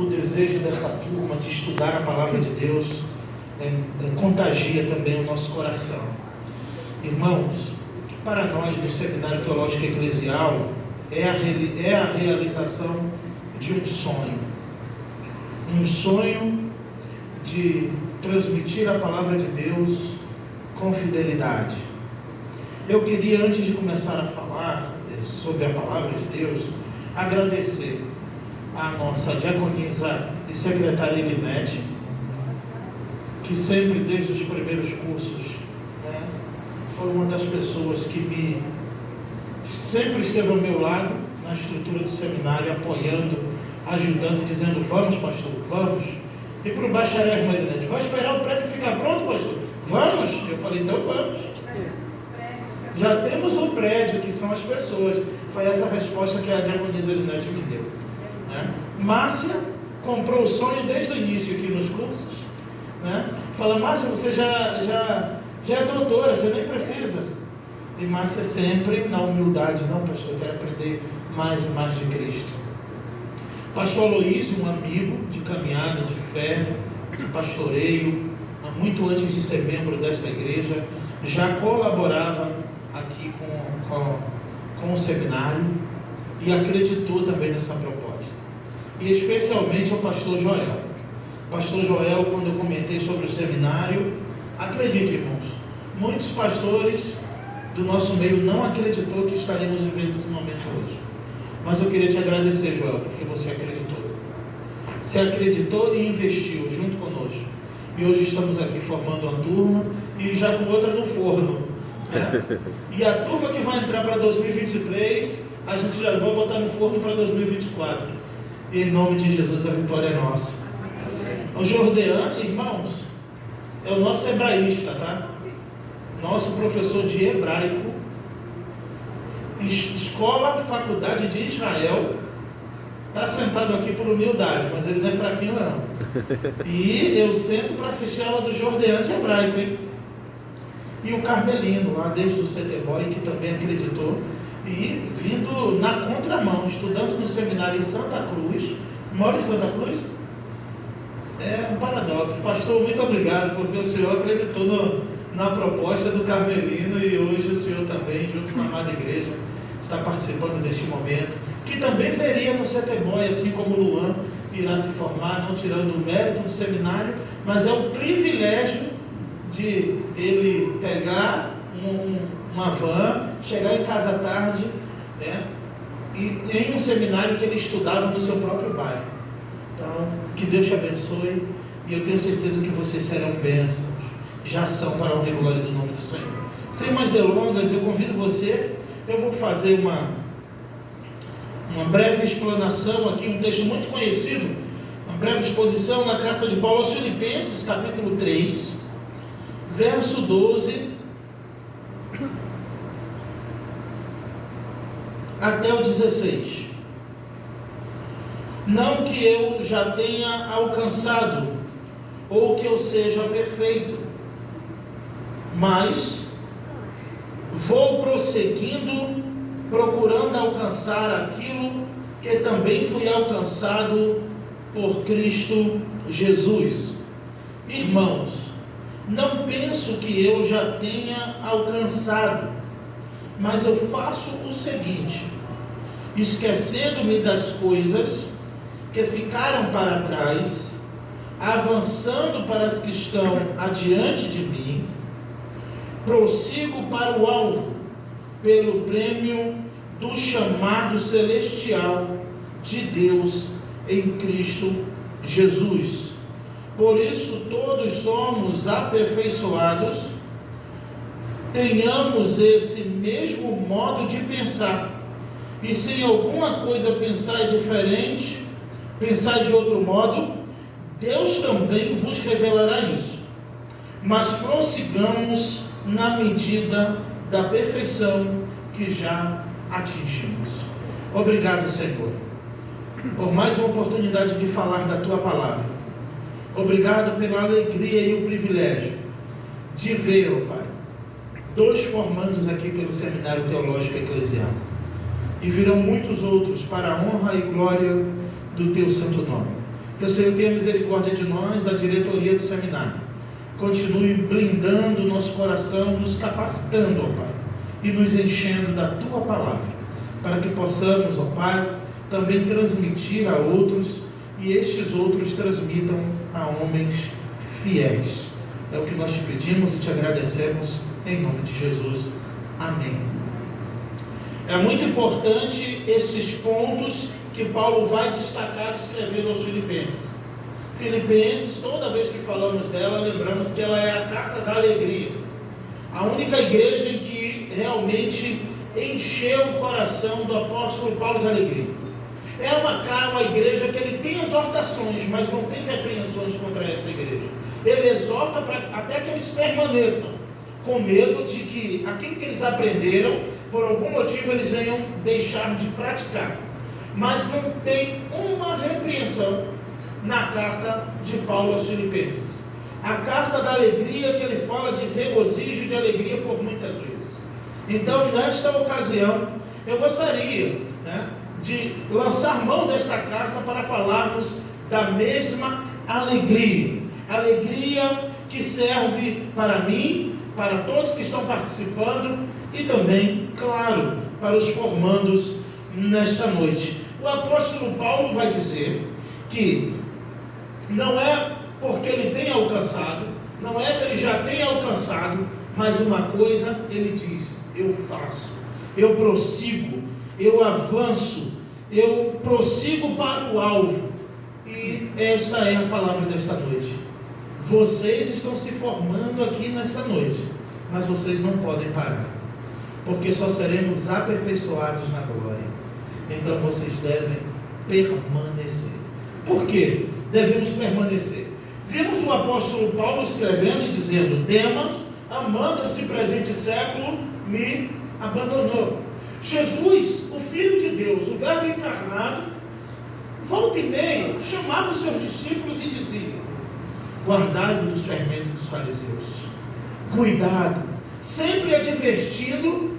o desejo dessa turma de estudar a palavra de Deus contagia também o nosso coração. Irmãos, para nós do Seminário Teológico Eclesial, é a realização de um sonho de transmitir a palavra de Deus com fidelidade. Eu queria, antes de começar a falar sobre a palavra de Deus, agradecer a nossa diaconisa e secretária Elinete, que sempre, desde os primeiros cursos, foi uma das pessoas que sempre esteve ao meu lado na estrutura do seminário, apoiando, ajudando, dizendo: vamos, pastor, vamos. E para o bacharel, irmã Elinete: vai esperar o prédio ficar pronto, pastor? Vamos. Eu falei: então vamos. Já temos o prédio, que são as pessoas. Foi essa a resposta que a diaconisa Elinete me deu. Márcia comprou o sonho desde o início aqui nos cursos. Fala: Márcia, você já é doutora, você nem precisa. E Márcia sempre na humildade: não, pastor, eu quero aprender mais e mais de Cristo. Pastor Aloísio, um amigo de caminhada, de fé, de pastoreio, muito antes de ser membro desta igreja, já colaborava aqui com o seminário e acreditou também nessa proposta. E especialmente o pastor Joel. Pastor Joel, quando eu comentei sobre o seminário, acredite, irmãos, muitos pastores do nosso meio não acreditou que estaríamos vivendo esse momento hoje. Mas eu queria te agradecer, Joel, porque você acreditou. Você acreditou e investiu junto conosco. E hoje estamos aqui formando uma turma e já com outra no forno. E a turma que vai entrar para 2023, a gente já vai botar no forno para 2024. E em nome de Jesus, a vitória é nossa. O Jordean, irmãos, é o nosso hebraísta, tá? Nosso professor de hebraico, escola, faculdade de Israel, está sentado aqui por humildade, mas ele não é fraquinho não. E eu sento para assistir a aula do Jordean de hebraico, hein? E o Carmelino, lá desde o CTBOI, que também acreditou, e vindo na contramão, estudando no seminário em Santa Cruz. Mora em Santa Cruz? É um paradoxo. Pastor, muito obrigado, porque o senhor acreditou na proposta do Carmelino e hoje o senhor também, junto com a amada igreja, está participando deste momento, que também veria no CTBOI, assim como o Luan irá se formar, não tirando o mérito do seminário, mas é o privilégio de ele pegar uma van, chegar em casa à tarde, e em um seminário que ele estudava no seu próprio bairro. Então, que Deus te abençoe, e eu tenho certeza que vocês serão bênçãos, já são, para a honra e glória do nome do Senhor. Sem mais delongas, eu convido você, eu vou fazer uma breve explanação aqui, um texto muito conhecido, uma breve exposição na carta de Paulo aos Filipenses, capítulo 3, verso 12 até o 16. Não que eu já tenha alcançado, ou que eu seja perfeito, mas vou prosseguindo, procurando alcançar aquilo que também fui alcançado por Cristo Jesus. Irmãos, não penso que eu já tenha alcançado, mas eu faço o seguinte: esquecendo-me das coisas que ficaram para trás, avançando para as que estão adiante de mim, prossigo para o alvo, pelo prêmio do chamado celestial de Deus em Cristo Jesus. Por isso todos somos aperfeiçoados, tenhamos esse mesmo modo de pensar, e se em alguma coisa pensar diferente, pensar de outro modo, Deus também vos revelará isso. Mas prossigamos na medida da perfeição que já atingimos. Obrigado, Senhor, por mais uma oportunidade de falar da Tua palavra. Obrigado pela alegria e o privilégio de ver, ó Pai, 2 formandos aqui pelo Seminário Teológico Eclesial. E virão muitos outros para a honra e glória do Teu santo nome. Que o Senhor tenha misericórdia de nós, da diretoria do seminário. Continue blindando o nosso coração, nos capacitando, ó Pai, e nos enchendo da Tua palavra, para que possamos, ó Pai, também transmitir a outros, e estes outros transmitam a homens fiéis. É o que nós te pedimos e te agradecemos, em nome de Jesus. Amém. É muito importante esses pontos que Paulo vai destacar escrevendo aos Filipenses. Filipenses, toda vez que falamos dela, lembramos que ela é a carta da alegria. A única igreja em que realmente encheu o coração do apóstolo Paulo de alegria. É uma igreja que ele tem exortações, mas não tem repreensões contra esta igreja. Ele exorta até que eles permaneçam, com medo de que aquilo que eles aprenderam, por algum motivo eles venham deixar de praticar. Mas não tem uma repreensão na carta de Paulo aos Filipenses. A carta da alegria, que ele fala de regozijo e de alegria por muitas vezes. Então, nesta ocasião, eu gostaria, de lançar mão desta carta para falarmos da mesma alegria. Alegria que serve para mim, para todos que estão participando e também, claro, para os formandos nesta noite. O apóstolo Paulo vai dizer que não é porque ele tem alcançado, não é que ele já tenha alcançado, mas uma coisa ele diz: eu faço, eu prossigo, eu avanço, eu prossigo para o alvo. E esta é a palavra desta noite. Vocês estão se formando aqui nesta noite, mas vocês não podem parar, porque só seremos aperfeiçoados na glória. Então vocês devem permanecer. Por quê? Devemos permanecer. Vimos o apóstolo Paulo escrevendo e dizendo: Demas, amando esse presente século, me abandonou. Jesus, o Filho de Deus, o Verbo encarnado, volta e meia, chamava os seus discípulos e dizia: guardai-vos dos fermentos dos fariseus. Cuidado, sempre advertindo,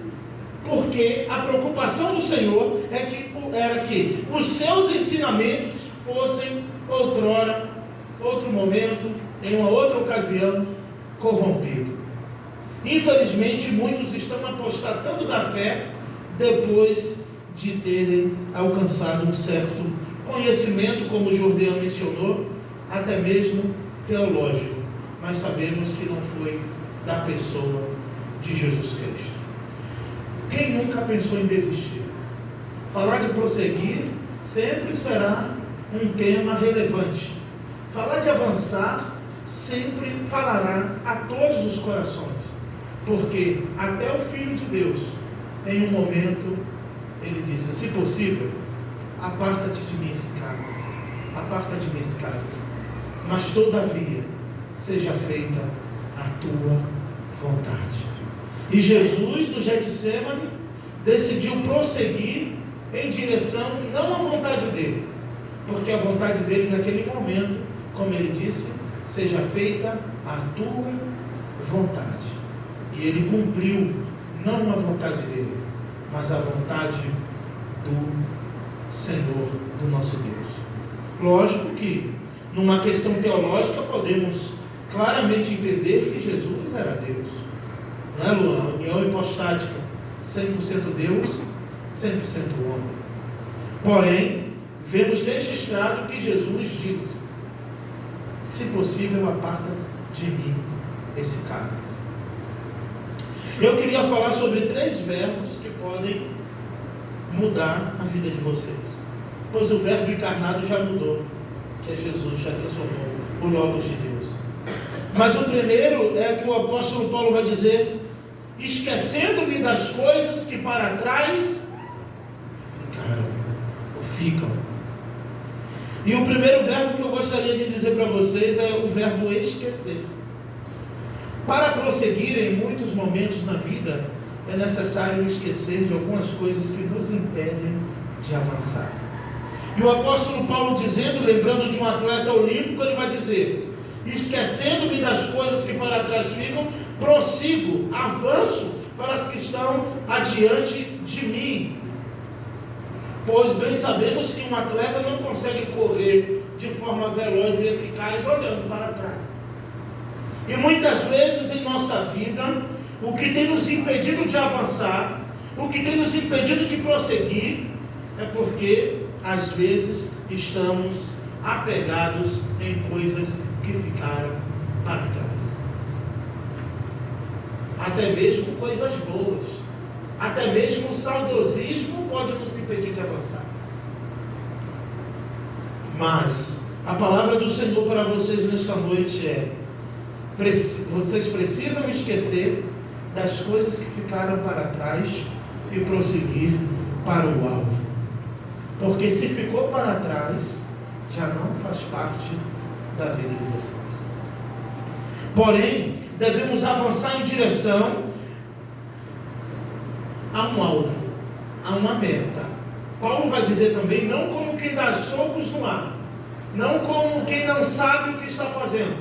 porque a preocupação do Senhor era que os seus ensinamentos fossem outrora, outro momento, em uma outra ocasião, corrompidos. Infelizmente, muitos estão apostatando da fé depois de terem alcançado um certo conhecimento, como o Jordão mencionou, até mesmo teológico, mas sabemos que não foi da pessoa de Jesus Cristo. Quem nunca pensou em desistir? Falar de prosseguir sempre será um tema relevante. Falar de avançar sempre falará a todos os corações, porque até o Filho de Deus, em um momento, ele disse: se possível, aparta-te de mim esse cálice, aparta de mim esse cálice, mas todavia seja feita a tua vontade. E Jesus, no Getsemane, decidiu prosseguir em direção não à vontade dele, porque a vontade dele naquele momento, como ele disse, seja feita a tua vontade. E ele cumpriu não a vontade dele, mas a vontade do Senhor, do nosso Deus. Lógico que numa questão teológica podemos claramente entender que Jesus era Deus, não é, Luan? União hipostática, 100% Deus, 100% homem. Porém, vemos registrado que Jesus disse: se possível, aparta de mim esse cálice. Eu queria falar sobre 3 verbos que podem mudar a vida de vocês, pois o verbo encarnado já mudou, que é Jesus, já transformou o Logos de Deus. Mas o primeiro é que o apóstolo Paulo vai dizer: esquecendo-me das coisas que para trás ficaram, ou ficam. E o primeiro verbo que eu gostaria de dizer para vocês é o verbo esquecer. Para prosseguir em muitos momentos na vida, é necessário esquecer de algumas coisas que nos impedem de avançar. E o apóstolo Paulo dizendo, lembrando de um atleta olímpico, ele vai dizer: esquecendo-me das coisas que para trás ficam, prossigo, avanço para as que estão adiante de mim. Pois bem sabemos que um atleta não consegue correr de forma veloz e eficaz, olhando para trás. E muitas vezes em nossa vida, o que tem nos impedido de avançar, o que tem nos impedido de prosseguir, é porque às vezes estamos apegados em coisas que ficaram para trás. Até mesmo coisas boas, até mesmo o saudosismo pode nos impedir de avançar. Mas a palavra do Senhor para vocês nesta noite é: vocês precisam esquecer das coisas que ficaram para trás e prosseguir para o alvo. Porque se ficou para trás, já não faz parte da vida de vocês. Porém, devemos avançar em direção a um alvo, a uma meta. Paulo vai dizer também, não como quem dá socos no ar, não como quem não sabe o que está fazendo,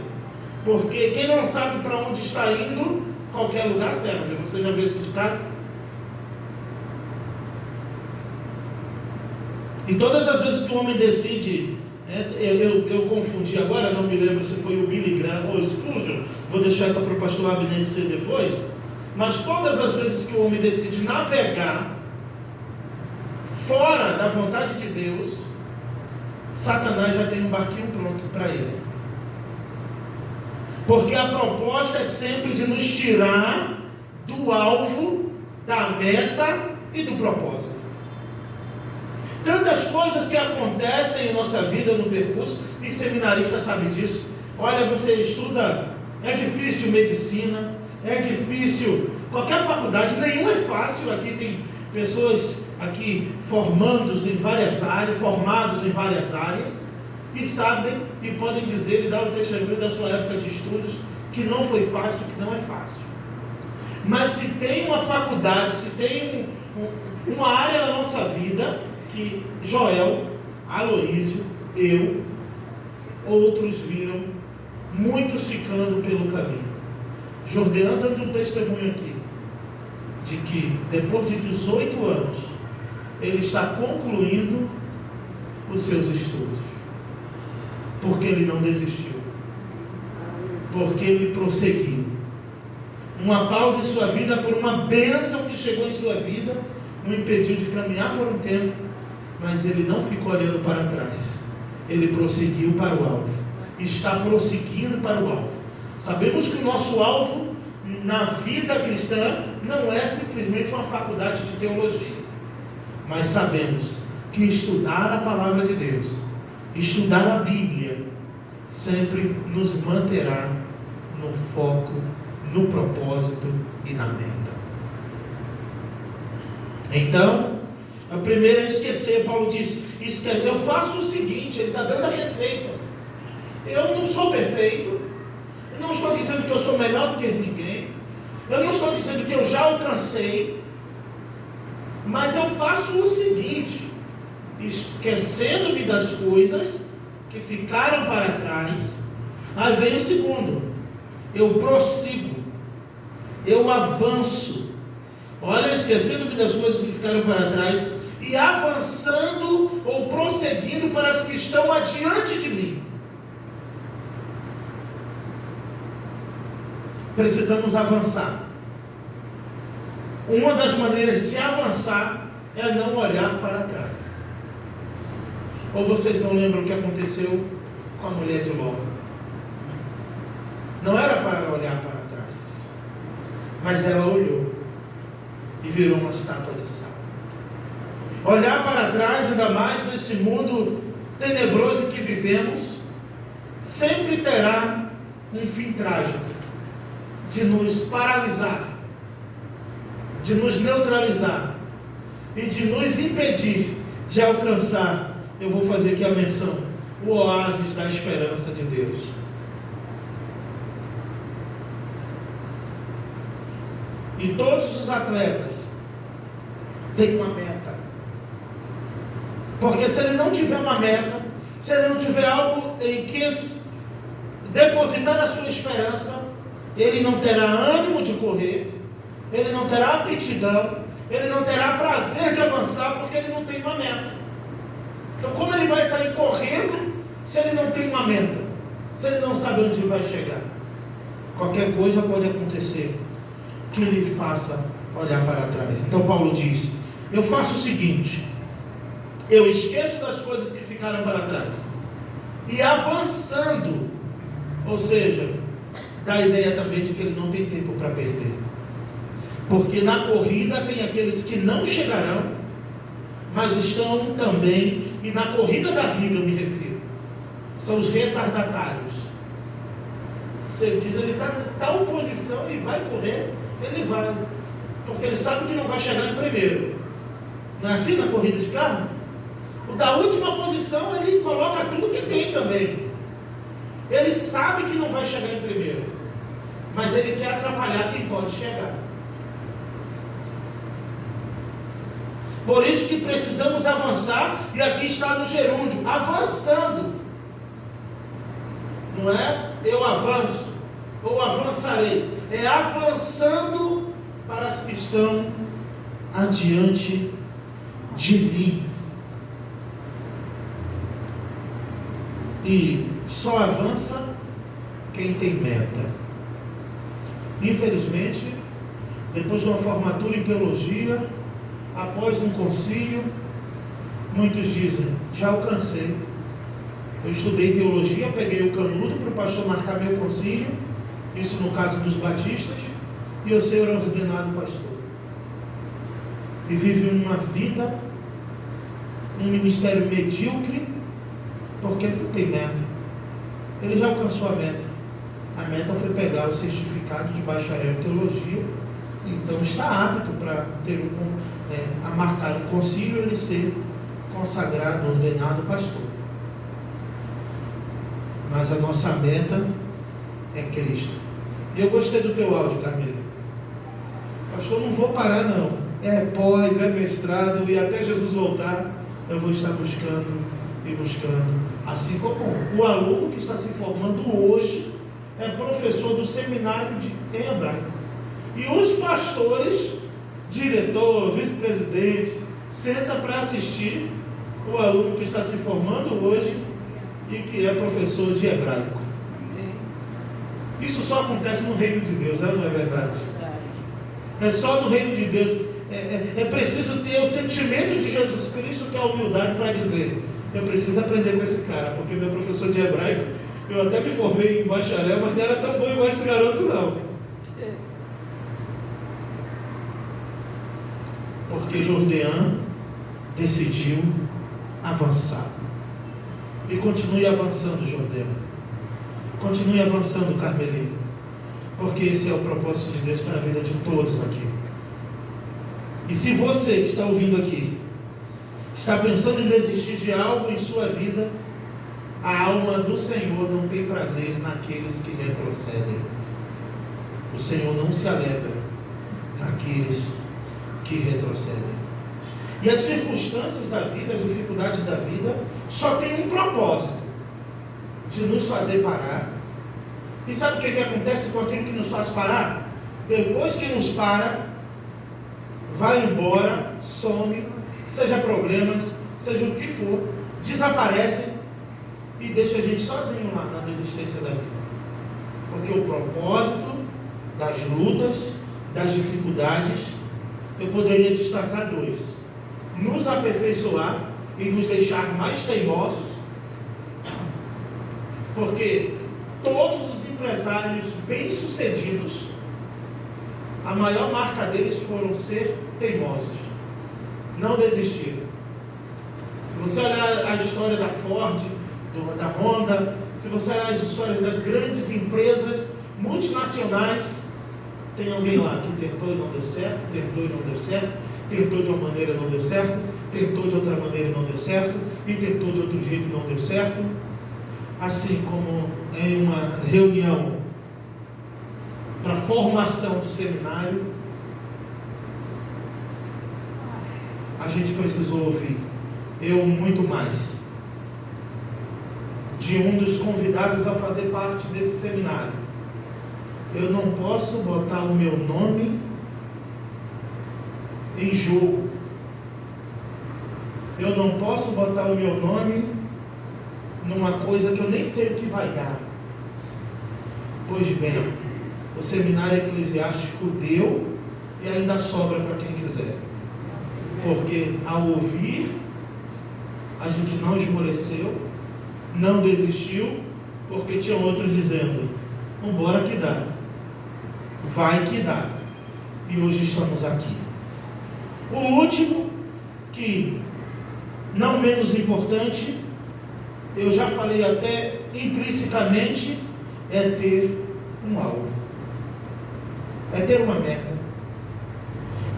porque quem não sabe para onde está indo, qualquer lugar serve. Você já viu esse ditado? E todas as vezes que o homem decide, eu confundi agora, não me lembro se foi o Billy Graham ou o Spurgeon, vou deixar essa para o pastor Abner dizer depois, mas todas as vezes que o homem decide navegar fora da vontade de Deus, Satanás já tem um barquinho pronto para ele. Porque a proposta é sempre de nos tirar do alvo, da meta e do propósito. Tantas coisas que acontecem em nossa vida no percurso, e seminarista sabe disso. Olha, você estuda, é difícil medicina, é difícil qualquer faculdade, nenhuma é fácil. Aqui tem pessoas aqui formados em várias áreas, e sabem e podem dizer e dar o testemunho da sua época de estudos, que não foi fácil, que não é fácil. Mas se tem uma faculdade, se tem uma área na nossa vida que Joel, Aloísio, eu, outros viram muitos ficando pelo caminho. Jordean dando um testemunho aqui de que depois de 18 anos ele está concluindo os seus estudos, porque ele não desistiu, porque ele prosseguiu. Uma pausa em sua vida por uma bênção que chegou em sua vida o impediu de caminhar por um tempo, mas ele não ficou olhando para trás, ele prosseguiu para o alvo, está prosseguindo para o alvo. Sabemos que o nosso alvo na vida cristã não é simplesmente uma faculdade de teologia, mas sabemos que estudar a palavra de Deus, estudar a Bíblia, sempre nos manterá no foco, no propósito e na meta. Então, a primeira é esquecer. Paulo diz, eu faço o seguinte, ele está dando a receita. Eu não sou perfeito, eu não estou dizendo que eu sou melhor do que ninguém, eu não estou dizendo que eu já alcancei, mas eu faço o seguinte, esquecendo-me das coisas que ficaram para trás. Aí vem o segundo, eu prossigo, eu avanço. Olha, esquecendo-me das coisas que ficaram para trás e avançando ou prosseguindo para as que estão adiante de mim. Precisamos avançar. Uma das maneiras de avançar é não olhar para trás. Ou vocês não lembram o que aconteceu com a mulher de Ló? Não era para olhar para trás, mas ela olhou e virou uma estátua de sal. Olhar para trás, ainda mais nesse mundo tenebroso em que vivemos, sempre terá um fim trágico, de nos paralisar, de nos neutralizar e de nos impedir de alcançar, eu vou fazer aqui a menção, o oásis da esperança de Deus. E todos os atletas têm uma meta. Porque se ele não tiver uma meta, se ele não tiver algo em que depositar a sua esperança, ele não terá ânimo de correr, ele não terá aptidão, ele não terá prazer de avançar, porque ele não tem uma meta. Então, como ele vai sair correndo Se ele não tem uma meta, se ele não sabe onde vai chegar, qualquer coisa pode acontecer que lhe faça olhar para trás. Então Paulo diz: eu faço o seguinte, eu esqueço das coisas que ficaram para trás, e avançando, ou seja, dá a ideia também de que ele não tem tempo para perder, porque na corrida tem aqueles que não chegarão, mas estão também, e na corrida da vida eu me refiro, são os retardatários. Você diz, ele está em tal posição e vai correr, ele vai, porque ele sabe que não vai chegar em primeiro. Não é assim na corrida de carro? O da última posição ele coloca tudo que tem também. Ele sabe que não vai chegar em primeiro, mas ele quer atrapalhar quem pode chegar. Por isso que precisamos avançar, e aqui está no gerúndio, avançando. Não é eu avanço, ou avançarei, é avançando para as que estão adiante de mim. E só avança quem tem meta. Infelizmente, depois de uma formatura em teologia, após um concílio, muitos dizem, já alcancei. Eu estudei teologia, peguei o canudo para o pastor marcar meu concílio, isso no caso dos batistas, e eu ser ordenado pastor. E vive uma vida, um ministério medíocre, porque ele não tem meta. Ele já alcançou a meta. A meta foi pegar o certificado de bacharel em teologia, então está apto para ter a marcar o concílio e ele ser consagrado, ordenado pastor. Mas a nossa meta é Cristo. E eu gostei do teu áudio, Carmelo. Pastor, não vou parar não. É pós, é mestrado, e até Jesus voltar, eu vou estar buscando e buscando. Assim como o aluno que está se formando hoje é professor do seminário em hebraico. E os pastores, diretor, vice-presidente, senta para assistir o aluno que está se formando hoje e que é professor de hebraico. Isso só acontece no reino de Deus, não é verdade? É só no reino de Deus. É preciso ter o sentimento de Jesus Cristo, que é a humildade, para dizer, eu preciso aprender com esse cara, porque meu professor de hebraico, eu até me formei em bacharel, mas não era tão bom igual esse garoto não. Porque Jordean decidiu avançar. E continue avançando, Jordean. Continue avançando, Carmelino. Porque esse é o propósito de Deus para a vida de todos aqui. E se você que está ouvindo aqui está pensando em desistir de algo em sua vida, a alma do Senhor não tem prazer naqueles que retrocedem. O Senhor não se alegra naqueles que retrocedem. E as circunstâncias da vida, as dificuldades da vida, só tem um propósito: de nos fazer parar. E sabe o que acontece com aquilo que nos faz parar? Depois que nos para, vai embora, some, seja problemas, seja o que for, desaparece e deixa a gente sozinho lá na desistência da vida. Porque o propósito das lutas, das dificuldades, eu poderia destacar dois: nos aperfeiçoar e nos deixar mais teimosos. Porque todos os empresários bem-sucedidos, a maior marca deles foram ser teimosos, não desistiram. Se você olhar a história da Ford, da Honda, se você olhar as histórias das grandes empresas multinacionais, tem alguém lá que tentou e não deu certo, tentou e não deu certo, tentou de uma maneira e não deu certo, tentou de outra maneira e não deu certo, e tentou de outro jeito e não deu certo. Assim como em uma reunião para formação do seminário, a gente precisou ouvir, eu muito mais, de um dos convidados a fazer parte desse seminário: eu não posso botar o meu nome em jogo, eu não posso botar o meu nome numa coisa que eu nem sei o que vai dar. Pois bem, o seminário eclesiástico deu e ainda sobra para quem quiser. Porque ao ouvir, a gente não esmoreceu, não desistiu, porque tinha outros dizendo: vambora que dá, vai que dá. E hoje estamos aqui. O último, que não menos importante, eu já falei até intrinsecamente, é ter um alvo, é ter uma meta.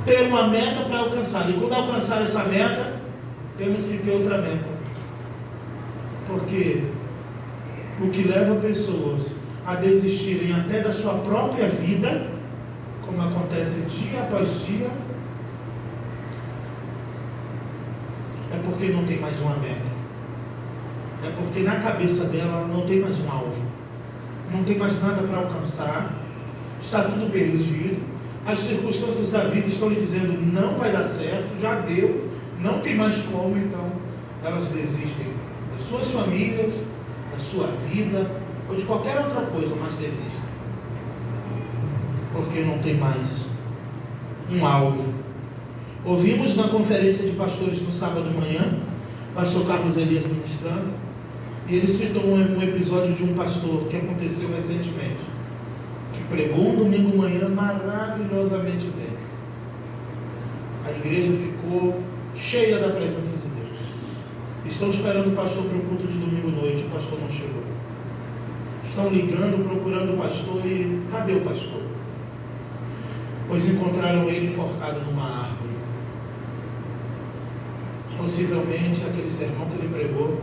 Ter uma meta para alcançar. E quando alcançar essa meta, temos que ter outra meta. Porque o que leva pessoas a desistirem até da sua própria vida, como acontece dia após dia, é porque não tem mais uma meta. É porque na cabeça dela não tem mais um alvo. Não tem mais nada para alcançar. Está tudo perdido. As circunstâncias da vida estão lhe dizendo: não vai dar certo, já deu, não tem mais como. Então elas desistem das suas famílias, da sua vida, ou de qualquer outra coisa, mas desistem. Porque não tem mais um alvo. Ouvimos na conferência de pastores no sábado de manhã, pastor Carlos Elias ministrando, e ele citou um episódio de um pastor que aconteceu recentemente, que pregou um domingo de manhã maravilhosamente bem. A igreja ficou cheia da presença de Deus. Estão esperando o pastor para o culto de domingo à noite, o pastor não chegou. Estão ligando, procurando o pastor, e cadê o pastor? Pois encontraram ele enforcado numa árvore. Possivelmente aquele sermão que ele pregou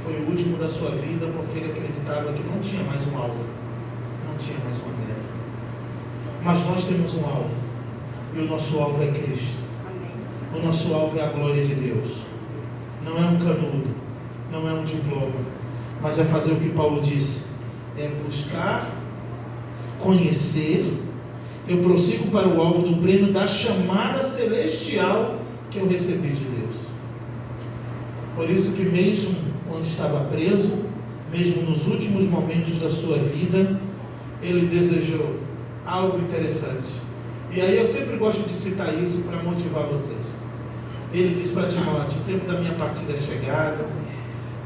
foi o último da sua vida, porque ele acreditava que não tinha mais um alvo, não tinha mais uma meta. Mas nós temos um alvo, e o nosso alvo é Cristo. O nosso alvo é a glória de Deus. Não é um canudo, não é um diploma, mas é fazer o que Paulo disse: é buscar, conhecer. Eu prossigo para o alvo do prêmio da chamada celestial que eu recebi de Deus. Por isso que mesmo quando estava preso, mesmo nos últimos momentos da sua vida, ele desejou algo interessante. E aí eu sempre gosto de citar isso para motivar vocês. Ele disse para Timóteo: o tempo da minha partida é chegado,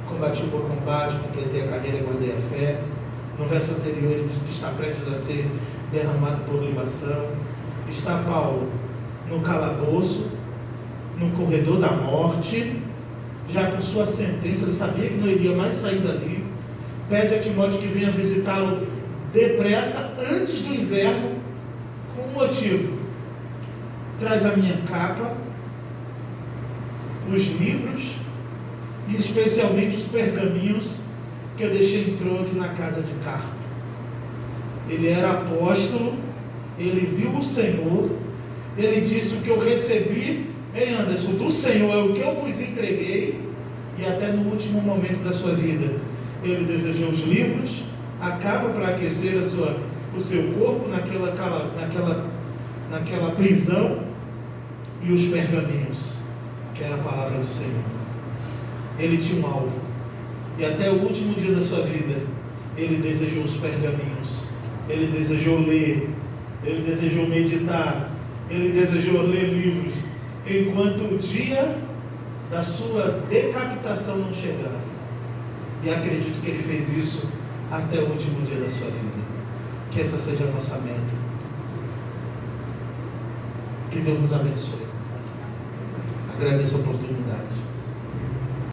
combati o bom combate, completei a carreira e guardei a fé. No verso anterior ele disse que está prestes a ser derramado por libação. Está Paulo no calabouço, no corredor da morte, já com sua sentença. Ele sabia que não iria mais sair dali. Pede a Timóteo que venha visitá-lo depressa, antes do inverno, com um motivo: traz a minha capa, os livros e especialmente os pergaminhos que eu deixei em Troade na casa de Carpo. Ele era apóstolo, ele viu o Senhor, ele disse: o que eu recebi, ei Anderson, do Senhor é o que eu vos entreguei. E até no último momento da sua vida, ele desejou os livros, a capa para aquecer o seu corpo naquela prisão, e os pergaminhos, que era a palavra do Senhor. Ele tinha um alvo, e até o último dia da sua vida, ele desejou os pergaminhos, ele desejou ler, ele desejou meditar, ele desejou ler livros, enquanto o dia da sua decapitação não chegava. E acredito que ele fez isso até o último dia da sua vida. Que essa seja a nossa meta. Que Deus nos abençoe. Agradeço a oportunidade.